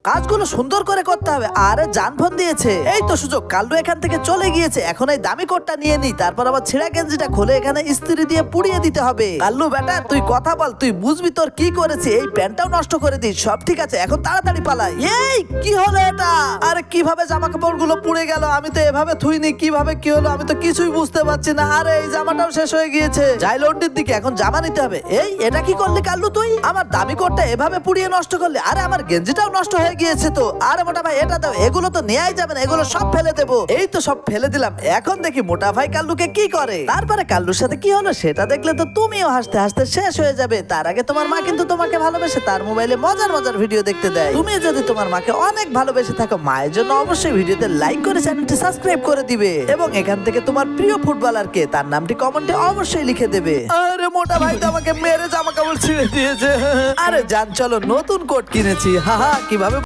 কাজগুলো সুন্দর করে করতে হবে। আরে জান ফোন দিয়েছে, এই তো সুযোগ। কাল্লু এখান থেকে চলে গিয়েছে, এখন এই দামি কোটটা নিয়ে নি, তারপর আবার ছেঁড়া গেঞ্জিটা খুলে এখানে ইস্ত্রি দিয়ে পুড়িয়ে দিতে হবে। কাল্লু বেটা তুই কথা বল, তুই বুঝবি তোর কি করেছি। এই প্যান্টটাও নষ্ট করে দিস, সব ঠিক আছে, এখন তাড়াতাড়ি পালা। এই কি হলো এটা? আরে কিভাবে জামা কাপড় গুলো পুড়ে গেল? আমি তো এভাবে থুইনি, কিভাবে কি হলো আমি তো কিছুই বুঝতে পারছি না। আরে এই জামাটাও শেষ হয়ে গিয়েছে, যাই লন্ড্রির দিকে, এখন জামা নিতে হবে। এই এটা কি করলি কাল্লু তুই? আমার দামি কোটটা এভাবে পুড়িয়ে নষ্ট করলি। আরে আমার গেঞ্জিটাও নষ্ট হয়ে গিয়েছে তো। আরে মোটা ভাই এটা দাও, এগুলো তো নেয়াই যাবে না, এগুলো সব ফেলে দেবো। এই তো সব ফেলে দিলাম, এখন দেখি মোটা ভাই কাল্লুকে কি করে। তারপরে কাল্লুর সাথে কি হলো সেটা দেখলে তো তুমিও হাসতে হাসতে শেষ হয়ে যাবে। তার আগে তোমার মা কিন্তু তোমাকে ভালোবেসে তার মোবাইলে মজার মজার ভিডিও দেখতে দেয়। তুমি যদি তোমার মাকে অনেক ভালোবেসে থাকো, মায়ের জন্য অবশ্যই ভিডিওতে লাইক করে চ্যানেলটি সাবস্ক্রাইব করে দিবে এবং এখান থেকে তোমার প্রিয় ফুটবলারকে তার নামটি কমেন্টে অবশ্যই লিখে দেবে। আরে মোটা ভাই তো আমাকে মেরে জামা কাপড় ছিঁড়ে দিয়েছে। আরে জান চলো, নতুন কোট কিনেছি। হা হা, কিভাবে